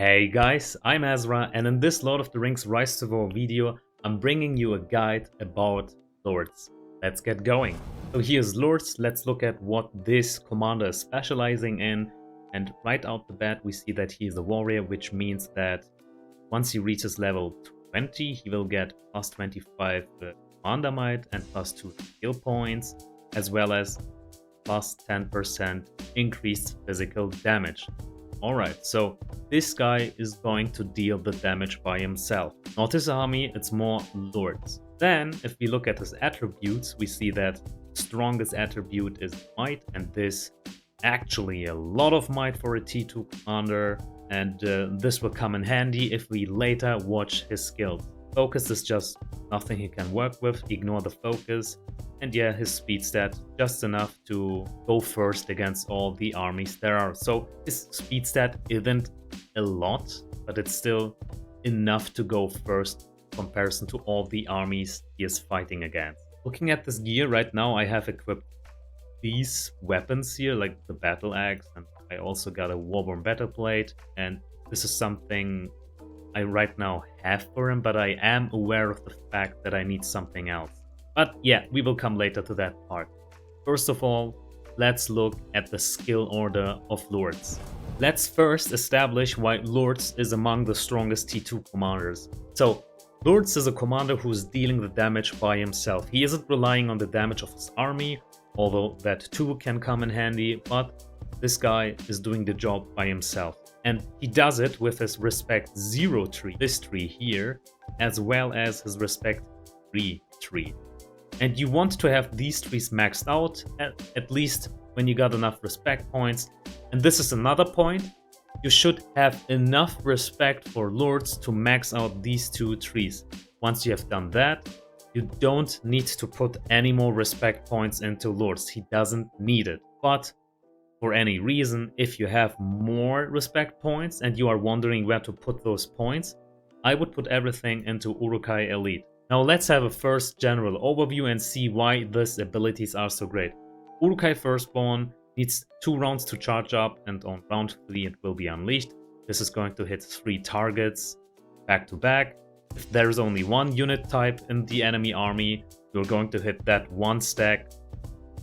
Hey guys, I'm Azra, and in this Lord of the Rings Rise to War video, I'm bringing you a guide about Lurtz. Let's get going. So here's Lurtz. Let's look at what this commander is specializing in, and right out the bat we see that he is a warrior, which means that once he reaches level 20 he will get plus 25 commander might and plus 2 skill points, as well as plus 10% increased physical damage. Alright, so this guy is going to deal the damage by himself. Not his army, it's more Lurtz. Then, if we look at his attributes, we see that strongest attribute is might, and this actually a lot of might for a T2 commander, and this will come in handy if we later watch his skills. Focus is just nothing he can work with, ignore the focus. And yeah, his speed stat just enough to go first against all the armies there are. So his speed stat isn't a lot, but it's still enough to go first in comparison to all the armies he is fighting against. Looking at this gear right now, I have equipped these weapons here, like the battle axe, and I also got a warborn battle plate. And this is something I right now have for him, but I am aware of the fact that I need something else. But yeah, we will come later to that part. First of all, let's look at the skill order of Lurtz. Let's first establish why Lurtz is among the strongest T2 commanders. So, Lurtz is a commander who is dealing the damage by himself. He isn't relying on the damage of his army, although that too can come in handy, but this guy is doing the job by himself. And he does it with his respect 0 tree, this tree here, as well as his respect 3 tree. And you want to have these trees maxed out, at least when you got enough respect points. And this is another point. You should have enough respect for Lurtz to max out these two trees. Once you have done that, you don't need to put any more respect points into Lurtz. He doesn't need it. But for any reason, if you have more respect points and you are wondering where to put those points, I would put everything into Uruk-hai Elite. Now let's have a first general overview and see why these abilities are so great. Uruk-hai Firstborn needs 2 rounds to charge up, and on round 3 it will be unleashed. This is going to hit 3 targets back to back. If there is only one unit type in the enemy army, you're going to hit that one stack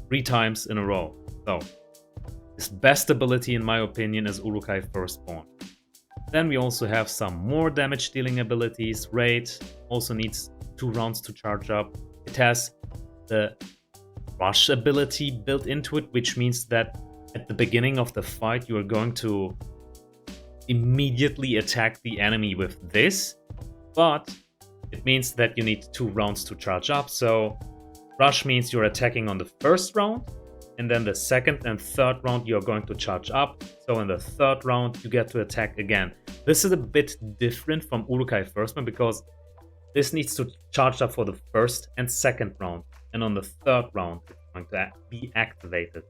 3 times in a row. So his best ability in my opinion is Uruk-hai Firstborn. Then we also have some more damage dealing abilities. Raid also needs 2 rounds to charge up. It has the rush ability built into it, which means that at the beginning of the fight you are going to immediately attack the enemy with this, but it means that you need 2 rounds to charge up. So rush means you're attacking on the first round, and then the second and third round you're going to charge up. So in the third round you get to attack again. This is a bit different from Uruk-hai Firstborn because this needs to charge up for the first and second round, and on the third round it's going to be activated.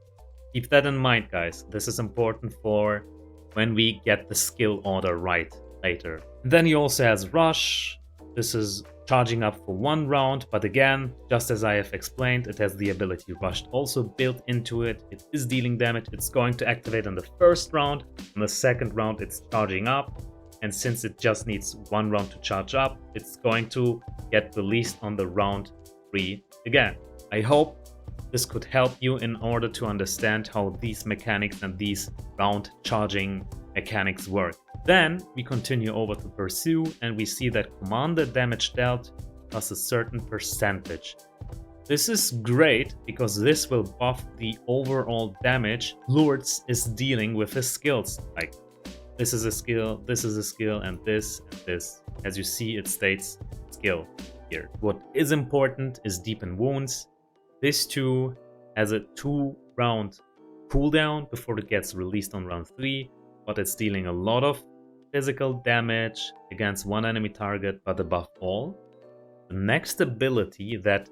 Keep that in mind, guys. This is important for when we get the skill order right later. And then he also has Rush. This is charging up for 1 round, but again, just as I have explained, it has the ability Rushed also built into it. It is dealing damage. It's going to activate on the first round. On the second round it's charging up. And since it just needs 1 round to charge up, it's going to get released on the round 3 again. I hope this could help you in order to understand how these mechanics and these round charging mechanics work. Then we continue over to Pursue, and we see that commander damage dealt plus a certain percentage. This is great because this will buff the overall damage Lurtz is dealing with his skills. Like, this is a skill, this is a skill, and this and this. As you see, it states skill here. What is important is Deepen Wounds. This too has a 2-round cooldown before it gets released on round 3, but it's dealing a lot of physical damage against one enemy target. But above all, the next ability that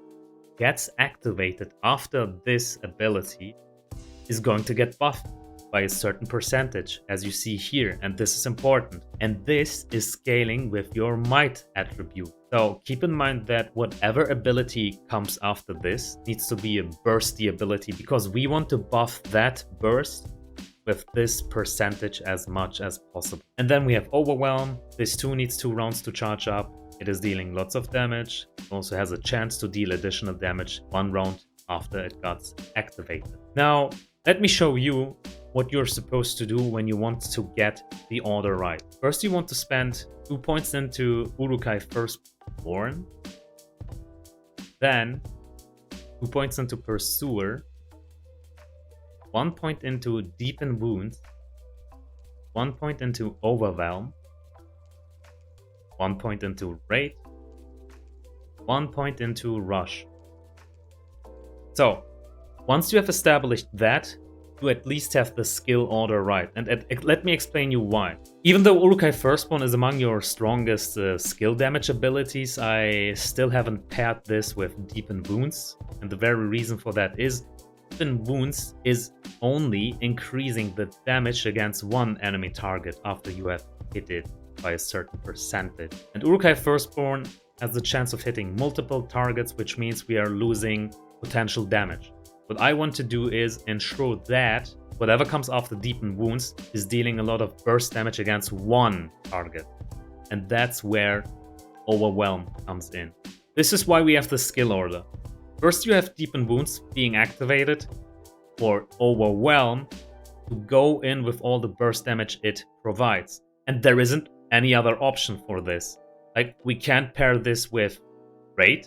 gets activated after this ability is going to get buffed by a certain percentage, as you see here, and this is important. And this is scaling with your might attribute. So keep in mind that whatever ability comes after this needs to be a bursty ability, because we want to buff that burst with this percentage as much as possible. And then we have Overwhelm. This too needs 2 rounds to charge up. It is dealing lots of damage. It also has a chance to deal additional damage 1 round after it got activated. Now, let me show you what you're supposed to do when you want to get the order right. First, you want to spend 2 points into Uruk-hai Firstborn. Then 2 points into Pursuer. 1 point into Deepen Wounds. 1 point into Overwhelm. 1 point into Raid. 1 point into Rush. So, once you have established that, you at least have the skill order right. And let me explain you why. Even though Uruk-hai Firstborn is among your strongest skill damage abilities, I still haven't paired this with Deepen Wounds. And the very reason for that is Deepen Wounds is only increasing the damage against one enemy target after you have hit it by a certain percentage. And Uruk-hai Firstborn has the chance of hitting multiple targets, which means we are losing potential damage. What I want to do is ensure that whatever comes after Deepen Wounds is dealing a lot of burst damage against one target. And that's where Overwhelm comes in. This is why we have the skill order. First you have Deepen Wounds being activated for Overwhelm to go in with all the burst damage it provides. And there isn't any other option for this. Like, we can't pair this with Raid,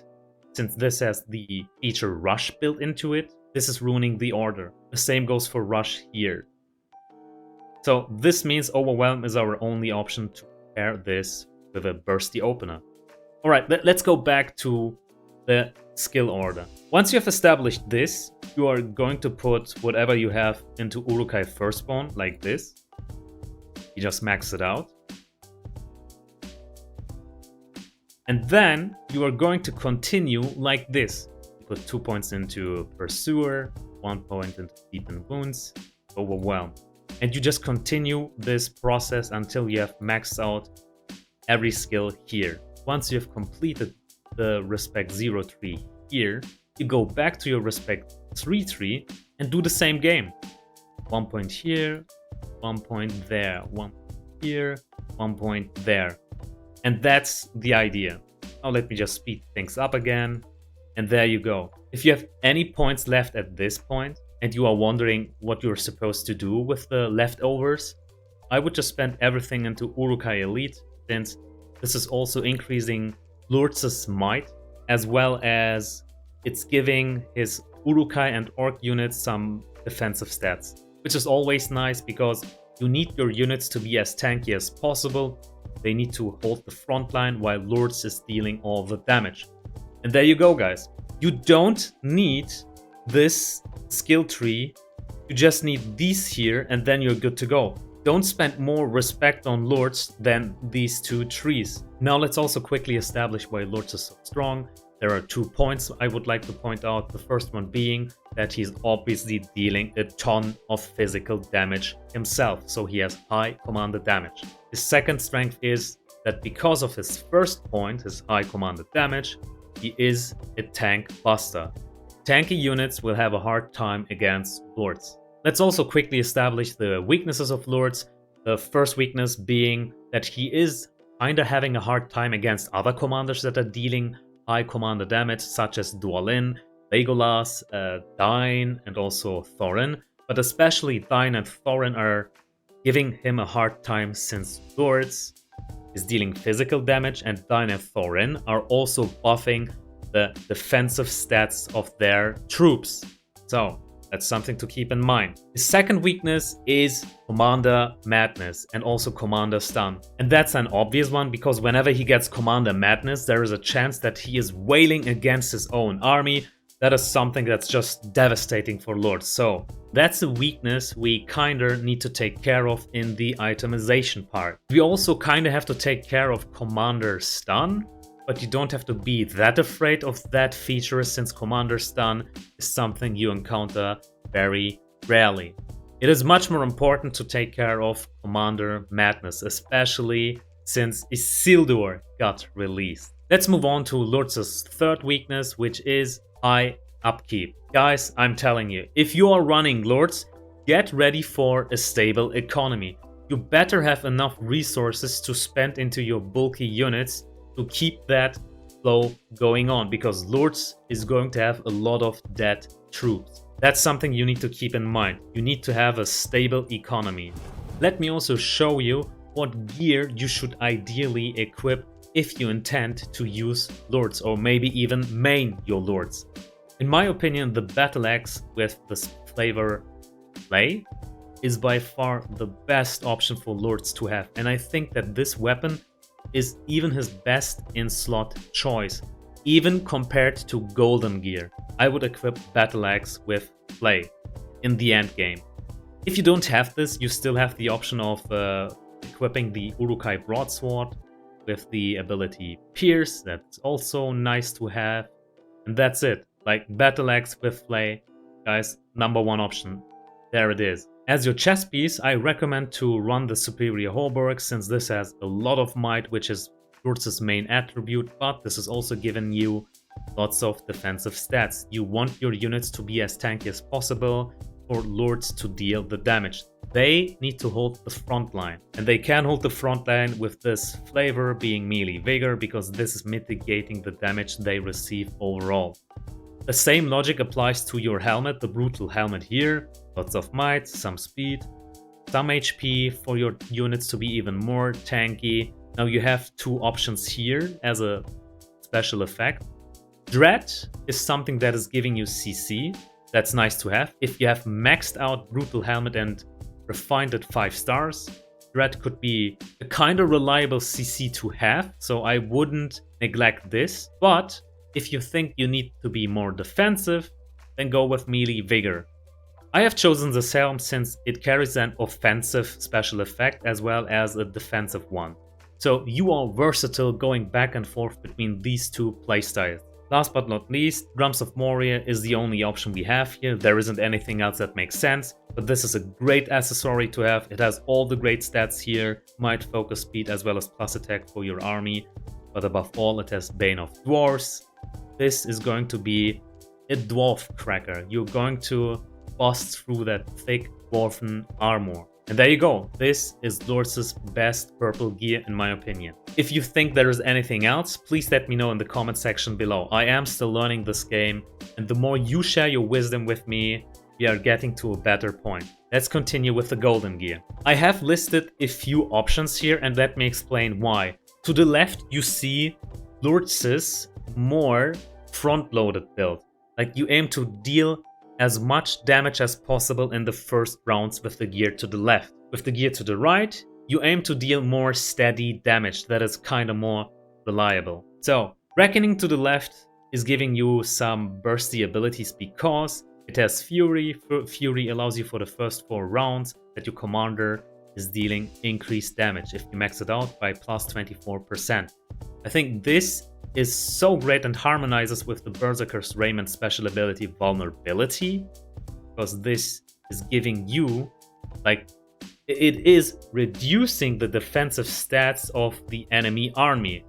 since this has the feature Rush built into it. This is ruining the order. The same goes for Rush here. So this means Overwhelm is our only option to pair this with a Bursty Opener. Alright, let's go back to the skill order. Once you have established this, you are going to put whatever you have into Uruk-hai Firstborn, like this. You just max it out. And then you are going to continue like this. Put 2 points into Pursuer, 1 point into Deepen Wounds, Overwhelm. And you just continue this process until you have maxed out every skill here. Once you have completed the Respect 0 tree here, you go back to your Respect 3 tree and do the same game. 1 point here, 1 point there, 1 here, 1 point there. And that's the idea. Now let me just speed things up again. And there you go. If you have any points left at this point, and you are wondering what you're supposed to do with the leftovers, I would just spend everything into Uruk-hai Elite, since this is also increasing Lurtz's might, as well as it's giving his Uruk-hai and Orc units some defensive stats, which is always nice because you need your units to be as tanky as possible. They need to hold the front line while Lurtz is dealing all the damage. And there you go, guys. You don't need this skill tree. You just need these here and then you're good to go. Don't spend more respect on Lurtz than these 2 trees. Now let's also quickly establish why Lurtz is so strong. There are 2 points I would like to point out. The first one being that he's obviously dealing a ton of physical damage himself, so he has high commanded damage. His second strength is that because of his first point, his high commanded damage, he is a tank buster. Tanky units will have a hard time against Lurtz. Let's also quickly establish the weaknesses of Lurtz. The first weakness being that he is kinda having a hard time against other commanders that are dealing high commander damage, such as Dwalin, Legolas, Dain, and also Thorin. But especially Dain and Thorin are giving him a hard time since Lurtz is dealing physical damage, and Dain and Thorin are also buffing the defensive stats of their troops. So that's something to keep in mind. His second weakness is Commander Madness and also Commander Stun. And that's an obvious one because whenever he gets Commander Madness, there is a chance that he is wailing against his own army. That is something that's just devastating for Lurtz. So that's a weakness we kinda need to take care of in the itemization part. We also kinda have to take care of Commander Stun, but you don't have to be that afraid of that feature since Commander Stun is something you encounter very rarely. It is much more important to take care of Commander Madness, especially since Isildur got released. Let's move on to Lurtz's third weakness, which is high upkeep. Guys, I'm telling you, if you are running Lurtz, get ready for a stable economy. You better have enough resources to spend into your bulky units to keep that flow going on, because Lurtz is going to have a lot of dead troops. That's something you need to keep in mind. You need to have a stable economy. Let me also show you what gear you should ideally equip if you intend to use Lurtz, or maybe even main your Lurtz. In my opinion, the battle axe with the flavor Flay is by far the best option for Lurtz to have, and I think that this weapon is even his best in slot choice, even compared to golden gear. I would equip battle axe with Flay in the end game. If you don't have this, you still have the option of equipping the Urukai broadsword with the ability Pierce. That's also nice to have, and that's it. Like, battle axe with Flay, guys, #1 option. There it is. As your chess piece, I recommend to run the Superior Hauberk, since this has a lot of might, which is Lurtz's main attribute, but this is also giving you lots of defensive stats. You want your units to be as tanky as possible for Lurtz to deal the damage. They need to hold the front line, and they can hold the front line with this flavor being melee vigor, because this is mitigating the damage they receive overall. The same logic applies to your helmet, the brutal helmet here. Lots of might, some speed, some HP for your units to be even more tanky. Now you have two options here as a special effect. Dread is something that is giving you CC. That's nice to have. If you have maxed out brutal helmet and refined it 5 stars, Dread could be a kind of reliable CC to have, so I wouldn't neglect this. But if you think you need to be more defensive, then go with melee vigor. I have chosen this helm since it carries an offensive special effect as well as a defensive one. So you are versatile going back and forth between these two playstyles. Last but not least, Drums of Moria is the only option we have here. There isn't anything else that makes sense, but this is a great accessory to have. It has all the great stats here, might, focus, speed, as well as plus attack for your army. But above all, it has Bane of Dwarves. This is going to be a dwarf cracker. You're going to bust through that thick dwarven armor. And there you go. This is Lurtz's best purple gear in my opinion. If you think there is anything else, please let me know in the comment section below. I am still learning this game, and the more you share your wisdom with me, we are getting to a better point. Let's continue with the golden gear. I have listed a few options here, and let me explain why. To the left, you see Lurtz's more front-loaded build. Like, you aim to deal as much damage as possible in the first rounds with the gear to the left. With the gear to the right, you aim to deal more steady damage that is kinda more reliable. So, Reckoning to the left is giving you some bursty abilities because it has Fury. Fury allows you for the first 4 rounds that your commander is dealing increased damage if you max it out by plus 24%. I think this is so great and harmonizes with the Berserker's Raiment special ability Vulnerability, because this is giving you, like, it is reducing the defensive stats of the enemy army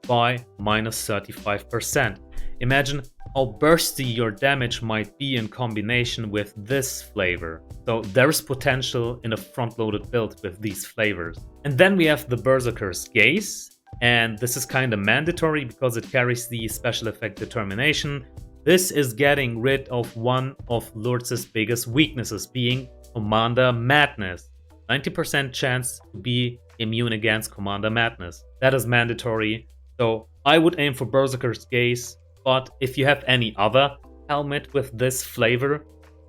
by minus 35%. Imagine how bursty your damage might be in combination with this flavor. So there's potential in a front-loaded build with these flavors. And then we have the Berserker's Gaze. And this is kind of mandatory because it carries the special effect Determination. This is getting rid of one of Lurtz's biggest weaknesses, being Commander Madness. 90% chance to be immune against Commander Madness. That is mandatory. So I would aim for Berserker's Gaze, but if you have any other helmet with this flavor,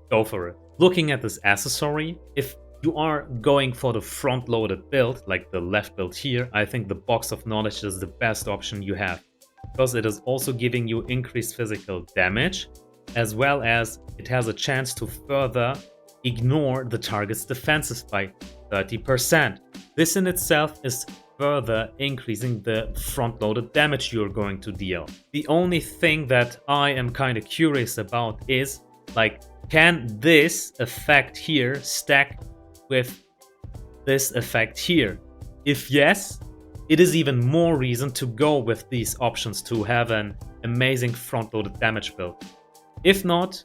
go for it. Looking at this accessory, if you are going for the front-loaded build, like the left build here, I think the Box of Knowledge is the best option you have, because it is also giving you increased physical damage, as well as it has a chance to further ignore the target's defenses by 30%. This in itself is further increasing the front-loaded damage you're going to deal. The only thing that I am kind of curious about is, like, can this effect here stack with this effect here? If yes, it is even more reason to go with these options to have an amazing front-loaded damage build. If not,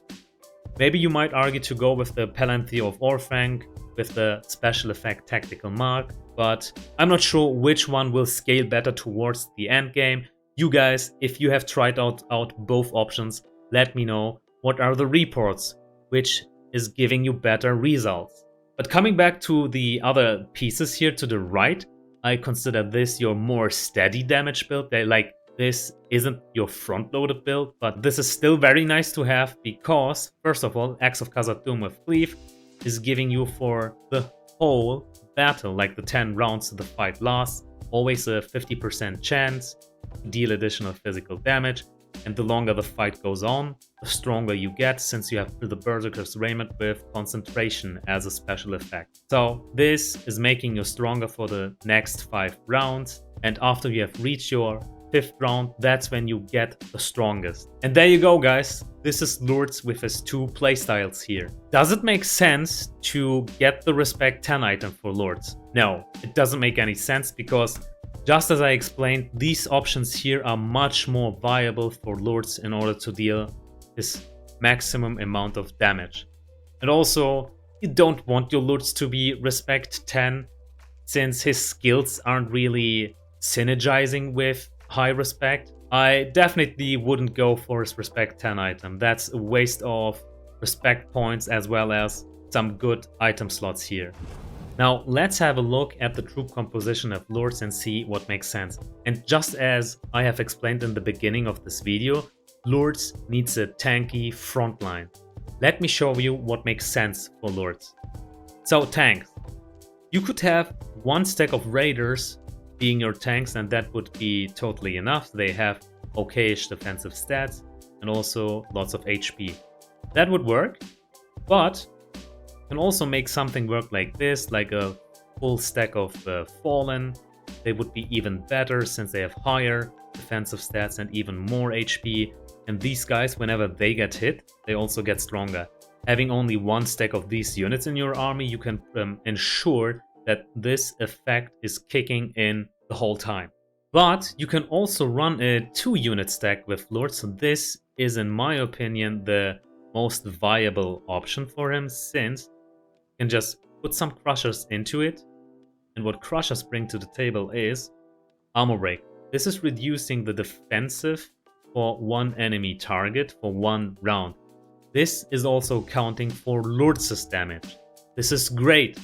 Maybe you might argue to go with the Palantir of Orphank with the special effect Tactical Mark, but I'm not sure which one will scale better towards the end game. You guys, if you have tried out both options, let me know what are the reports, which is giving you better results. But coming back to the other pieces here to the right, I consider this your more steady damage build. Like, this isn't your front-loaded build, but this is still very nice to have because, first of all, Axe of Khazad-dûm with Cleave is giving you for the whole battle, like the 10 rounds the fight lasts, always a 50% chance to deal additional physical damage. And the longer the fight goes on, the stronger you get, since you have the Berserker's Raiment with Concentration as a special effect. So this is making you stronger for the next 5 rounds, and after you have reached your 5th round, that's when you get the strongest. And there you go, guys. This is Lurtz with his 2 playstyles here. Does it make sense to get the Respect 10 item for Lurtz? No, it doesn't make any sense, because just as I explained, these options here are much more viable for Lurtz in order to deal his maximum amount of damage. And also, you don't want your Lurtz to be Respect 10, since his skills aren't really synergizing with high Respect. I definitely wouldn't go for his Respect 10 item. That's a waste of Respect points as well as some good item slots here. Now let's have a look at the troop composition of Lurtz and see what makes sense. And just as I have explained in the beginning of this video, Lurtz needs a tanky front line. Let me show you what makes sense for Lurtz. So tanks. You could have 1 stack of raiders being your tanks, and that would be totally enough. They have okayish defensive stats and also lots of HP. That would work, but you can also make something work like this, like a full stack of Fallen. They would be even better since they have higher defensive stats and even more HP. And these guys, whenever they get hit, they also get stronger. Having only 1 stack of these units in your army, you can ensure that this effect is kicking in the whole time. But you can also run a 2-unit stack with Lurtz. So this is, in my opinion, the most viable option for him, since you can just put some crushers into it. And what crushers bring to the table is armor break. This is reducing the defensive for 1 enemy target for 1 round. This is also counting for Lurtz's damage. This is great.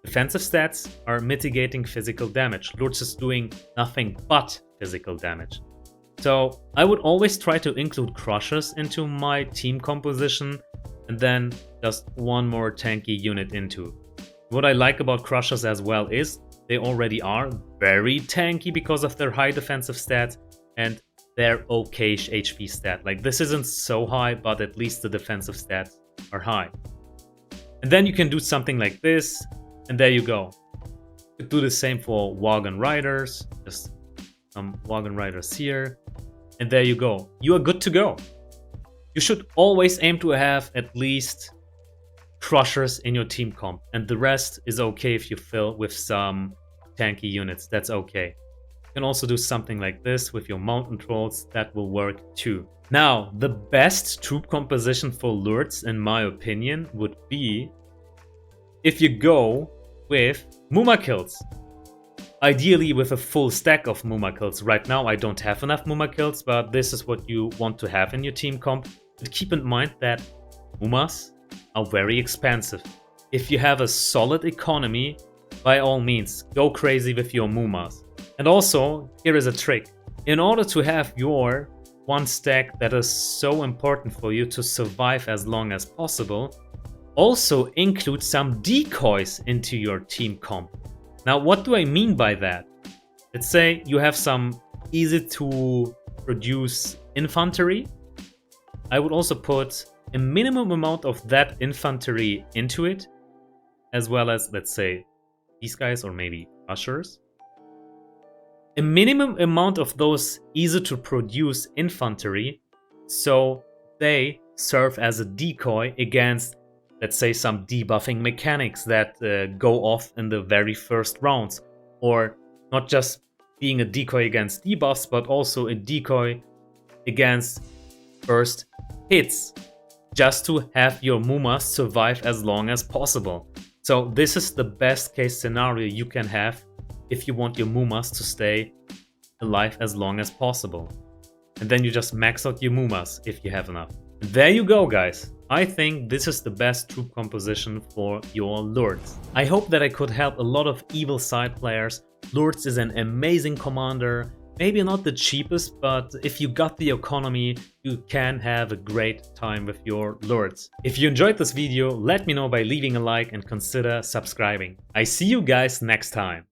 Defensive stats are mitigating physical damage. Lurtz is doing nothing but physical damage. So I would always try to include crushers into my team composition, and then just 1 more tanky unit into. What I like about crushers as well is they already are very tanky because of their high defensive stats and their okayish HP stat. Like, this isn't so high, but at least the defensive stats are high. And then you can do something like this, and there you go. You could do the same for Wagon Riders, just some Wagon Riders here, and there you go. You are good to go. You should always aim to have at least crushers in your team comp, and the rest is okay if you fill with some tanky units. That's okay. You can also do something like this with your mountain trolls. That will work too. Now, the best troop composition for Lurtz, in my opinion, would be if you go with Muma kills. Ideally with a full stack of Muma kills. Right now I don't have enough Muma kills, but this is what you want to have in your team comp. But keep in mind that Mumas are very expensive. If you have a solid economy, by all means, go crazy with your Mumas. And also, here is a trick. In order to have your 1 stack that is so important for you to survive as long as possible, also include some decoys into your team comp. Now, what do I mean by that? Let's say you have some easy to produce infantry. I would also put a minimum amount of that infantry into it, as well as, let's say, these guys, or maybe ushers. A minimum amount of those easy to produce infantry, so they serve as a decoy against, let's say, some debuffing mechanics that go off in the very first rounds. Or not just being a decoy against debuffs, but also a decoy against first hits. just to have your Mumas survive as long as possible. So this is the best case scenario you can have if you want your Mumas to stay alive as long as possible. And then you just max out your Mumas if you have enough. There you go, guys. I think this is the best troop composition for your Lurtz. I hope that I could help a lot of evil side players. Lurtz is an amazing commander. Maybe not the cheapest, but if you got the economy, you can have a great time with your Lurtz. If you enjoyed this video, let me know by leaving a like and consider subscribing. I see you guys next time.